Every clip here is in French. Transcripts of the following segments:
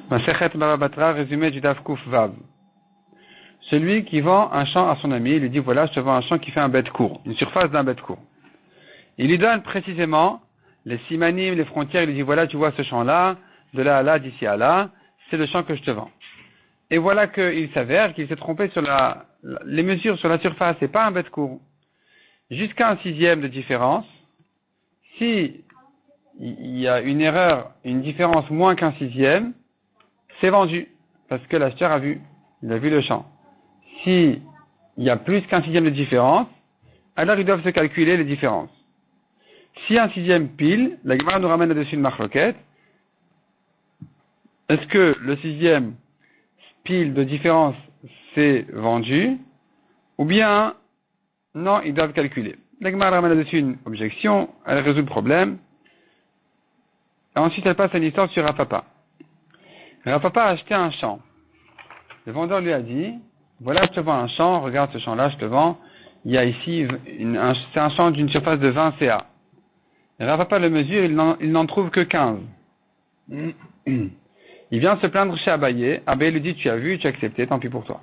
Masechet Baba Batra, résumé du Daf Kuf Vav. Celui qui vend un champ à son ami, il lui dit voilà, je te vends un champ qui fait un bête court, une surface d'un bête court. Il lui donne précisément les simanim, les frontières, il lui dit voilà, tu vois ce champ-là, de là à là, d'ici à là, c'est le champ que je te vends. Et voilà qu'il s'avère qu'il s'est trompé sur les mesures sur la surface, c'est pas un bête court. Jusqu'à un sixième de différence, si il y a une erreur, une différence moins qu'un sixième, c'est vendu, parce que l'acheteur il a vu le champ. Si il y a plus qu'un sixième de différence, alors ils doivent se calculer les différences. Si un sixième pile, la Gemara nous ramène là-dessus une marloquette. Est-ce que le sixième pile de différence c'est vendu, ou bien non, ils doivent calculer. La Gemara ramène là-dessus une objection, elle résout le problème. Et ensuite elle passe à une histoire sur Rav Papa. Rav Papa a acheté un champ. Le vendeur lui a dit, voilà, je te vends un champ, regarde ce champ-là, je te vends. Il y a ici, c'est un champ d'une surface de 20 CA. Et Rav Papa le mesure, il n'en trouve que 15. Il vient se plaindre chez Abaye. Abaye lui dit, tu as vu, tu as accepté, tant pis pour toi.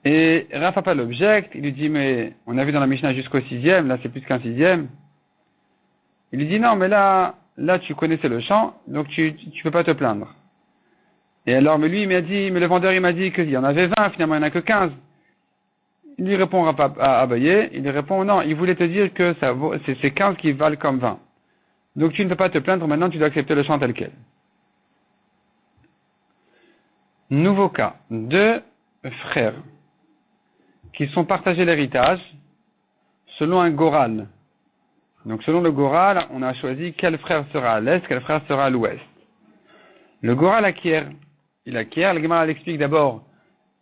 Et Rav Papa l'objecte, il lui dit, mais on a vu dans la Mishnah jusqu'au sixième, là c'est plus qu'un sixième. Il lui dit, non, mais là tu connaissais le champ, donc tu peux pas te plaindre. Et alors, mais lui, il m'a dit, mais le vendeur, il m'a dit qu'il y en avait 20, finalement, il n'y en a que 15. Il lui répond à Abaye, il lui répond, non, il voulait te dire que c'est 15 qui valent comme 20. Donc tu ne peux pas te plaindre, maintenant tu dois accepter le champ tel quel. Nouveau cas, deux frères qui sont partagés l'héritage selon un goral. Donc selon le goral, on a choisi quel frère sera à l'est, quel frère sera à l'ouest. Le goral acquiert. Il acquiert, la Gemara l'explique d'abord.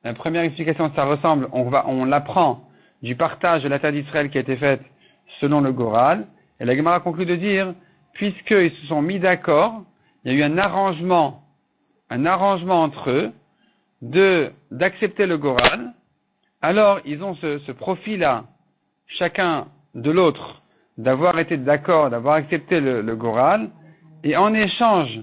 La première explication, ça ressemble, on l'apprend du partage de la terre d'Israël qui a été faite selon le goral. Et la Gemara conclut de dire, puisqu'ils se sont mis d'accord, il y a eu un arrangement entre eux d'accepter le goral. Alors, ils ont ce profil-là, chacun de l'autre, d'avoir été d'accord, d'avoir accepté le goral. Et en échange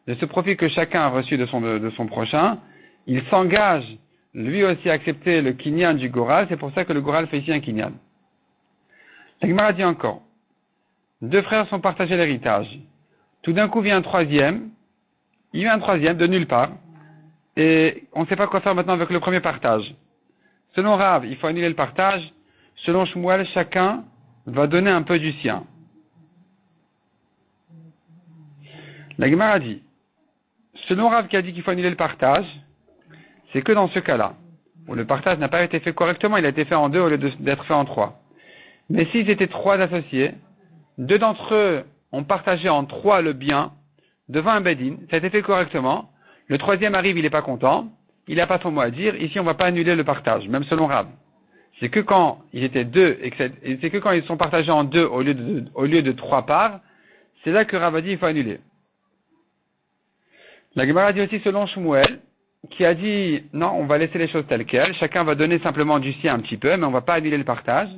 de ce profit que chacun a reçu de son prochain, il s'engage lui aussi à accepter le kinyan du goral. C'est pour ça que le goral fait ici un kinyan. La Gemara dit encore, deux frères sont partagés l'héritage. Tout d'un coup vient un troisième, de nulle part, et on ne sait pas quoi faire maintenant avec le premier partage. Selon Rav, il faut annuler le partage. Selon Shmuel, chacun va donner un peu du sien. La Gemara dit, selon Rav qui a dit qu'il faut annuler le partage, c'est que dans ce cas-là, où le partage n'a pas été fait correctement, il a été fait en deux au lieu d'être fait en trois. Mais s'ils étaient trois associés, deux d'entre eux ont partagé en trois le bien devant un bedin, ça a été fait correctement, le troisième arrive, il n'est pas content, il n'a pas son mot à dire, ici on ne va pas annuler le partage, même selon Rav. C'est que quand ils étaient deux, et c'est que quand ils sont partagés en deux au lieu de trois parts, c'est là que Rav a dit il faut annuler. La Gemara dit aussi selon Shmuel, qui a dit non, on va laisser les choses telles quelles, chacun va donner simplement du sien un petit peu, mais on ne va pas annuler le partage.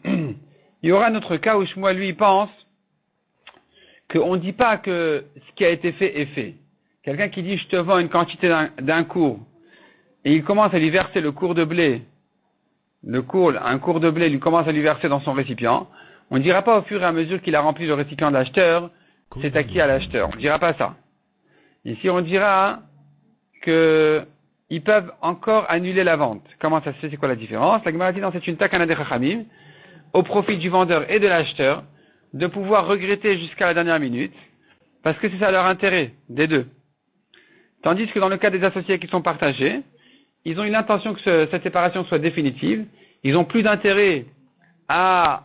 Il y aura un autre cas où Shmuel lui pense qu'on ne dit pas que ce qui a été fait est fait. Quelqu'un qui dit je te vends une quantité d'un cours et il commence à lui verser le cours de blé, un cours de blé lui commence à lui verser dans son récipient, on ne dira pas au fur et à mesure qu'il a rempli le récipient de l'acheteur, c'est acquis à l'acheteur. On ne dira pas ça. Ici on dira que ils peuvent encore annuler la vente. Comment ça se fait? C'est quoi la différence? La Gemara dit non, c'est une takana de Chachamim au profit du vendeur et de l'acheteur de pouvoir regretter jusqu'à la dernière minute parce que c'est ça leur intérêt des deux. Tandis que dans le cas des associés qui sont partagés, ils ont eu l'intention que cette séparation soit définitive. Ils n'ont plus d'intérêt à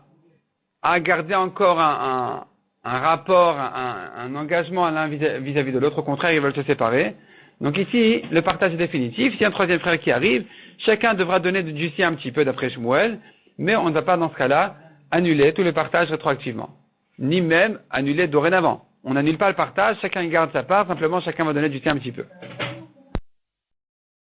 garder encore un rapport, un engagement à l'un vis-à-vis de l'autre. Au contraire, ils veulent se séparer. Donc ici, le partage est définitif. S'il y a un troisième frère qui arrive, chacun devra donner du sien un petit peu d'après Shmuel, mais on ne va pas dans ce cas-là annuler tout le partage rétroactivement. Ni même annuler dorénavant. On n'annule pas le partage, chacun garde sa part, simplement chacun va donner du sien un petit peu.